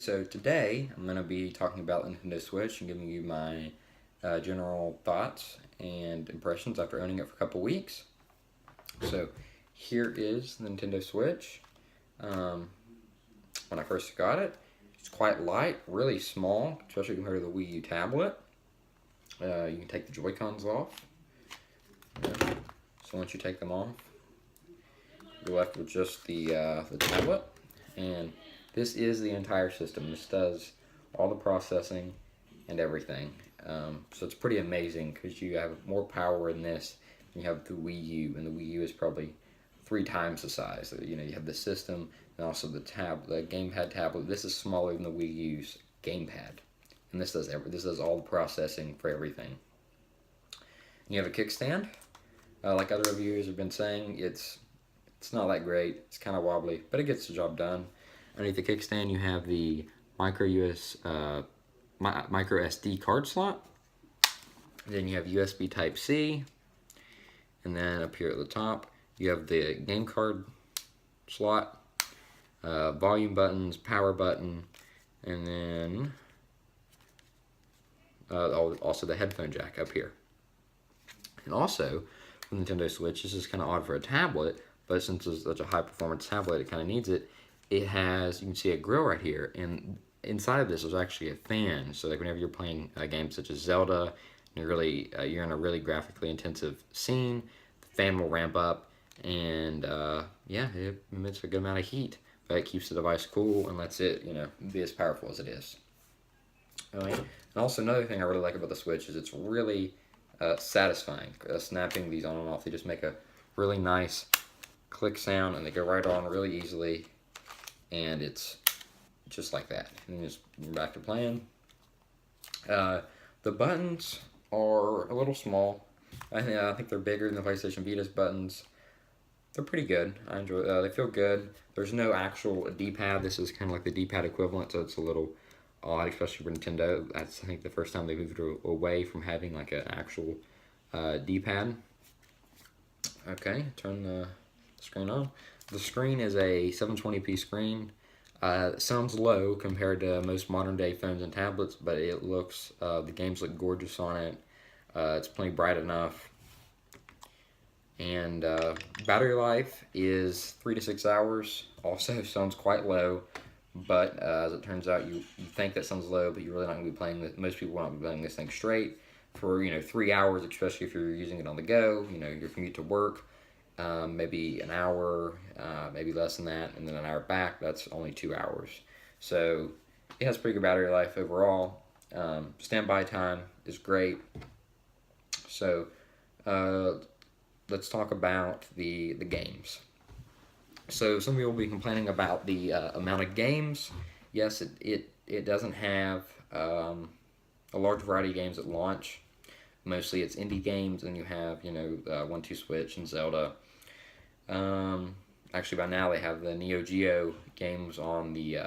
So today I'm going to be talking about Nintendo Switch and giving you my general thoughts and impressions after owning it for a couple weeks. So here is the Nintendo Switch. Um, when I first got it, it's quite light, really small, especially compared to the Wii U tablet. You can take the Joy-Cons off. So once you take them off, you're left with just the tablet. And this is the entire system. This does all the processing and everything. So it's pretty amazing because you have more power in this than you have the Wii U, and the Wii U is probably 3 times the size. So, you have the system and also the gamepad tablet. This is smaller than the Wii U's gamepad, and this does all the processing for everything. And you have a kickstand. Like other reviewers have been saying, it's not that great. It's kind of wobbly, but it gets the job done. Underneath the kickstand, you have the micro SD card slot. Then you have USB Type C, and then up here at the top, you have the game card slot, volume buttons, power button, and then also the headphone jack up here. And also, for the Nintendo Switch, this is kind of odd for a tablet, but since it's such a high performance tablet, it kind of needs it. It has, you can see a grill right here, and inside of this is actually a fan. So like whenever you're playing games such as Zelda, and you're in a really graphically intensive scene, the fan will ramp up, and yeah, it emits a good amount of heat, but it keeps the device cool and lets it, be as powerful as it is. All right. And also another thing I really like about the Switch is it's really satisfying. Snapping these on and off, they just make a really nice click sound, and they go right on really easily, and it's just like that. And just back to playing. The buttons are a little small. I think they're bigger than the PlayStation Vita's buttons. They're pretty good. I enjoy. They feel good. There's no actual D-pad. This is kind of like the D-pad equivalent, so it's a little odd, especially for Nintendo. That's, I think, the first time they moved away from having like an actual D-pad. Okay, turn the screen on. The screen is a 720p screen. Sounds low compared to most modern day phones and tablets, but it looks, the games look gorgeous on it. It's plenty bright enough. And battery life is 3 to 6 hours. Also sounds quite low, but as it turns out, you think that sounds low, but you're really not going to be playing this. Most people won't be playing this thing straight for 3 hours, especially if you're using it on the go. Your commute to work. Maybe an hour, maybe less than that, and then an hour back. That's only 2 hours. So it has pretty good battery life overall. Standby time is great. So let's talk about the games. So some people will be complaining about the amount of games. Yes, it doesn't have a large variety of games at launch. Mostly it's indie games, and you have 1-2 Switch and Zelda. Actually, by now they have the Neo Geo games on the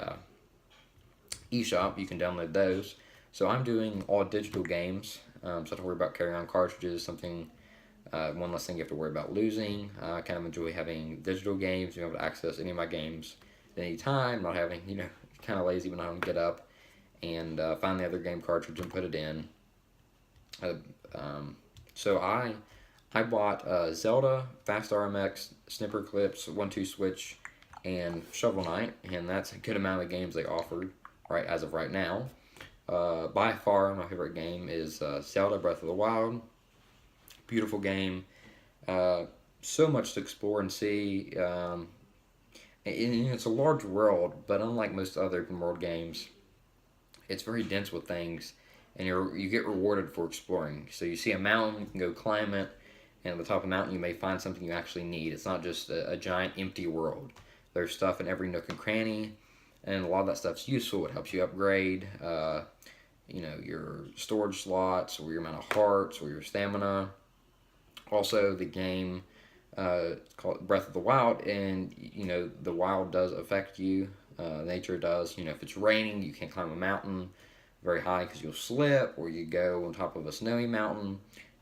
eShop. You can download those. So I'm doing all digital games, so I don't have to worry about carrying on cartridges. One less thing you have to worry about losing. I kind of enjoy having digital games, being able to access any of my games at any time, not having, kind of lazy when I don't get up and find the other game cartridge and put it in. So I bought Zelda, Fast RMX, Snipper Clips, 1-2 Switch, and Shovel Knight, and that's a good amount of games they offered as of right now. By far, my favorite game is Zelda Breath of the Wild. Beautiful game. So much to explore and see. And it's a large world, but unlike most other open world games, it's very dense with things, and you get rewarded for exploring. So you see a mountain, you can go climb it, and at the top of the mountain you may find something you actually need. It's not just a giant empty world. There's stuff in every nook and cranny, and a lot of that stuff's useful. It helps you upgrade, your storage slots, or your amount of hearts, or your stamina. Also, the game called Breath of the Wild, and the wild does affect you. Nature does. If it's raining, you can't climb a mountain very high because you'll slip, or you go on top of a snowy mountain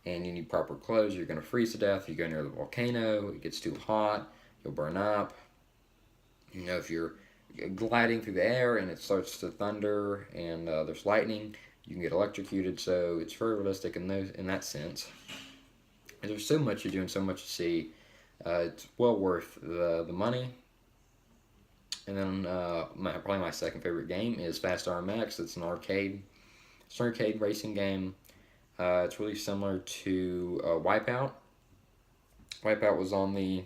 and you need proper clothes, you're going to freeze to death. You go near the volcano, it gets too hot, you'll burn up. If you're gliding through the air and it starts to thunder and there's lightning, you can get electrocuted. So it's very realistic in that sense. And there's so much to do and so much to see. It's well worth the money. And then probably my second favorite game is Fast RMX. It's an arcade racing game. It's really similar to Wipeout. Wipeout was on the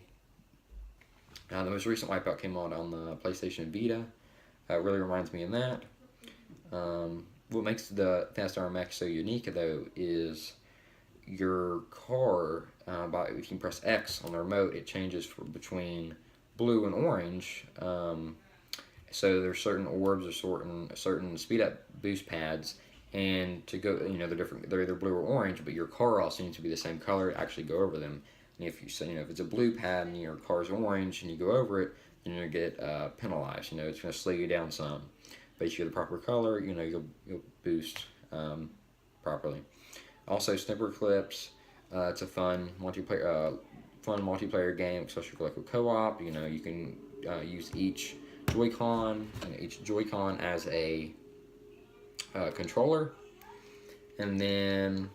most recent Wipeout came out on the PlayStation Vita. It really reminds me of that. What makes the Fast RMX so unique, though, is your car, if you can press X on the remote, it changes between blue and orange. So there's certain orbs or certain speed up boost pads, and to go, they're different. They're either blue or orange, but your car also needs to be the same color to actually go over them. And if if it's a blue pad and your car's orange and you go over it, then you're gonna get penalized. It's gonna slow you down some. But if you're the proper color, you'll boost properly. Also, Snipper Clips. It's a fun multiplayer game, especially for like a co-op. You can use each Joy-Con as a controller. And then,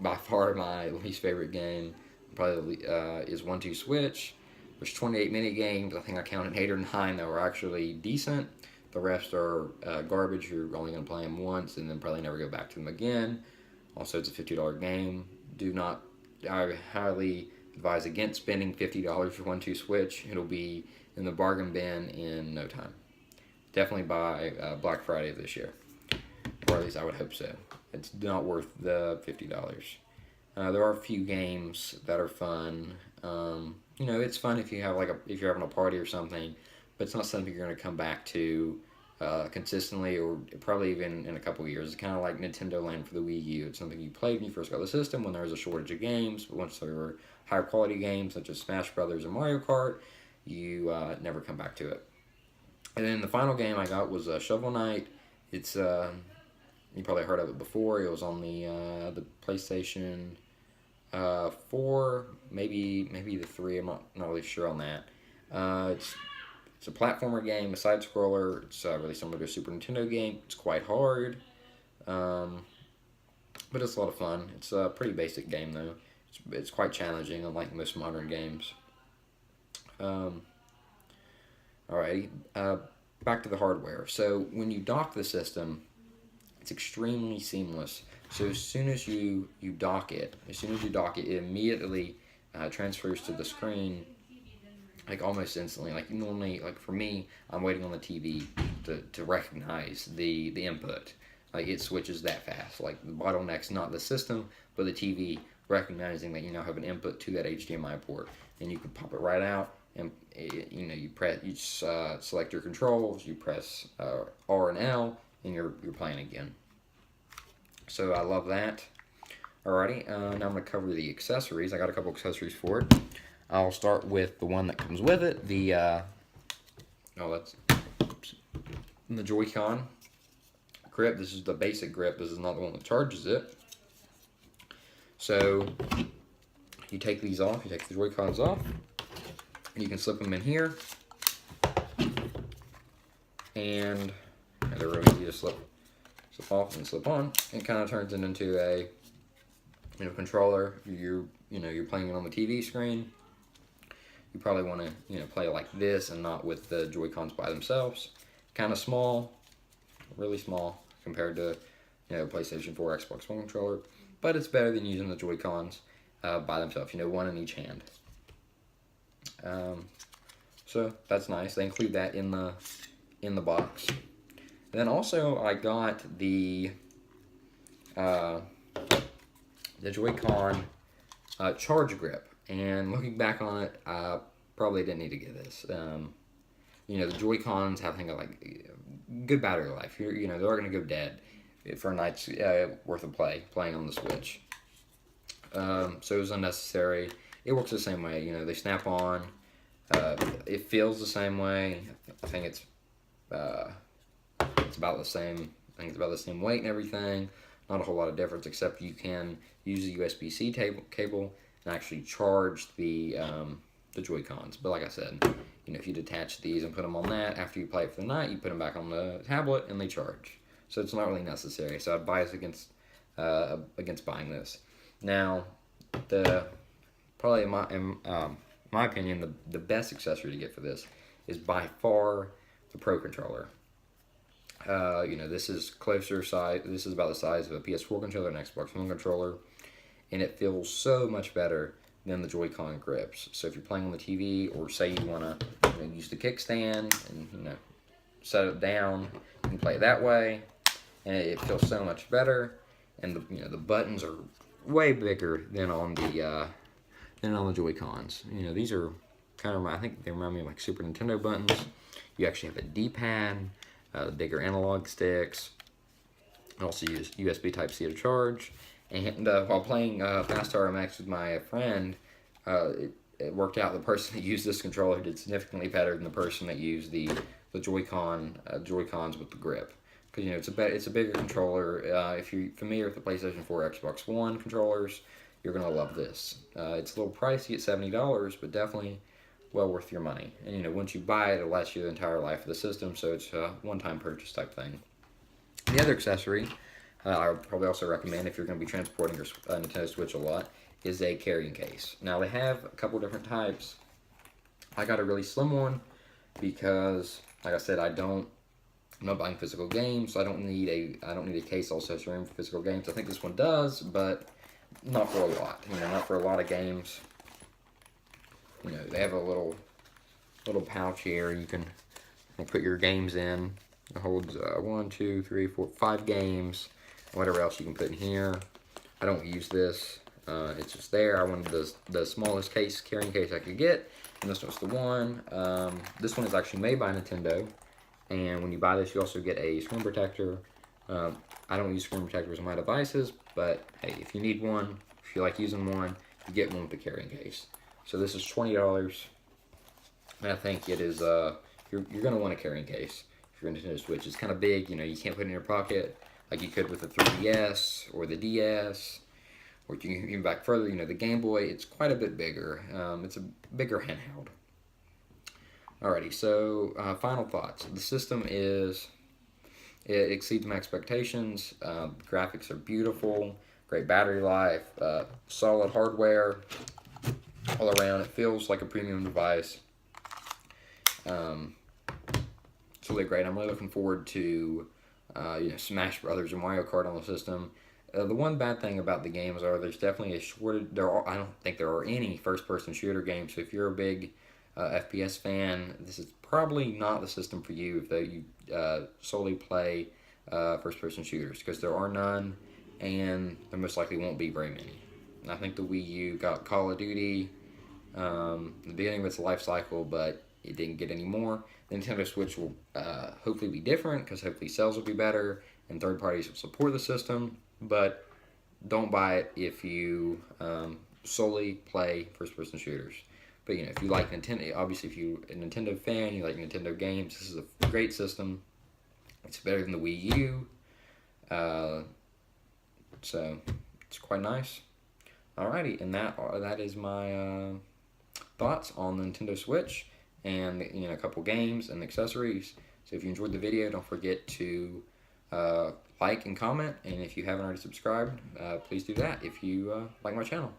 by far my least favorite game probably is 1-2 Switch. There's 28 mini games. I think I counted 8 or 9 that were actually decent. The rest are garbage. You're only going to play them once and then probably never go back to them again. Also, it's a $50 game. I highly advise against spending $50 for 1-2 Switch. It'll be in the bargain bin in no time. Definitely by Black Friday of this year. Or at least I would hope so. It's not worth the $50. There are a few games that are fun. It's fun if you're having a party or something, but it's not something you're going to come back to consistently, or probably even in a couple years. It's kind of like Nintendo Land for the Wii U. It's something you played when you first got the system when there was a shortage of games, but once there were higher quality games such as Smash Brothers and Mario Kart, you never come back to it. And then the final game I got was Shovel Knight. It's you probably heard of it before. It was on the PlayStation 4, maybe the 3. I'm not really sure on that. It's a platformer game, a side scroller. It's really similar to a Super Nintendo game. It's quite hard, but it's a lot of fun. It's a pretty basic game though. It's quite challenging, unlike most modern games. Alrighty, back to the hardware. So when you dock the system, it's extremely seamless. So as soon as you dock it, it immediately transfers to the screen, like almost instantly. Like normally, like for me, I'm waiting on the TV to recognize the input. Like it switches that fast. Like the bottleneck's not the system, but the TV recognizing that you now have an input to that HDMI port, and you can pop it right out. And you select your controls, you press R and L, and you're playing again. So I love that. Alrighty, now I'm going to cover the accessories. I got a couple accessories for it. I'll start with the one that comes with it. The Joy-Con grip. This is the basic grip. This is not the one that charges it. So you take these off. You take the Joy-Cons off. You can slip them in here. And they're really easy to slip off and slip on. It kind of turns it into a controller. You're playing it on the TV screen. You probably want to play like this and not with the Joy-Cons by themselves. Kind of small, really small compared to PlayStation 4, Xbox One controller, but it's better than using the Joy-Cons by themselves. One in each hand. So that's nice. They include that in the box. And then also I got the Joy-Con charge grip. And looking back on it, I probably didn't need to get this. The Joy-Cons have like good battery life. They're going to go dead for a night's worth of playing on the Switch. So it was unnecessary. It works the same way. They snap on. It feels the same way. I think it's about the same. I think it's about the same weight and everything. Not a whole lot of difference, except you can use the USB-C cable and actually charge the Joy-Cons. But like I said, if you detach these and put them on that, after you play it for the night, you put them back on the tablet and they charge. So it's not really necessary. So I'd advise against buying this. Now, probably in my opinion, the best accessory to get for this is by far the Pro Controller. This is closer size. This is about the size of a PS4 controller and Xbox One controller, and it feels so much better than the Joy-Con grips. So if you're playing on the TV, or say you want to use the kickstand and set it down, you can play it that way, and it feels so much better. And the buttons are way bigger than on the Joy-Cons. These are kind of, I think they remind me of like Super Nintendo buttons. You actually have a D-pad, bigger analog sticks. I also use USB Type-C to charge. And while playing Fast RMX with my friend, it worked out the person that used this controller did significantly better than the person that used the Joy-Cons with the grip. Because it's a bigger controller. If you're familiar with the PlayStation 4 or Xbox One controllers, you're gonna love this. It's a little pricey at $70, but definitely well worth your money. And once you buy it, it'll last you the entire life of the system. So it's a one-time purchase type thing. The other accessory I would probably also recommend if you're going to be transporting your Nintendo Switch a lot is a carrying case. Now they have a couple different types. I got a really slim one because, like I said, I'm not buying physical games, so I don't need a case all accessory room for physical games. I think this one does, but not for a lot. Not for a lot of games. They have a little pouch here you can put your games in. It holds 1, 2, 3, 4, 5 games. Whatever else you can put in here. I don't use this. It's just there. I wanted the smallest carrying case I could get, and this was the one. This one is actually made by Nintendo, and when you buy this, you also get a screen protector. I don't use screen protectors on my devices, but hey, if you need one, if you like using one, you get one with the carrying case. So this is $20, and I think it is. You're gonna want a carrying case for your Nintendo Switch. It's kind of big. You can't put it in your pocket like you could with the 3DS or the DS, or you can even back further, the Game Boy. It's quite a bit bigger. It's a bigger handheld. Alrighty, so final thoughts. The system it exceeds my expectations. Graphics are beautiful, great battery life, solid hardware all around. It feels like a premium device. It's really great. I'm really looking forward to Smash Brothers and Mario Kart on the system. The one bad thing about the games there's definitely a shortage. I don't think there are any first-person shooter games. So if you're a big FPS fan, this is probably not the system for you if you solely play first-person shooters, because there are none, and there most likely won't be very many. And I think the Wii U got Call of Duty, the beginning of its life cycle, but it didn't get any more. The Nintendo Switch will hopefully be different, because hopefully sales will be better and third parties will support the system. But don't buy it if you solely play first-person shooters. But if you like Nintendo, obviously if you're a Nintendo fan, you like Nintendo games, this is a great system. It's better than the Wii U, so it's quite nice. Alrighty, and that is my thoughts on the Nintendo Switch, and a couple games and accessories. So if you enjoyed the video, don't forget to like and comment, and if you haven't already subscribed, please do that if you like my channel.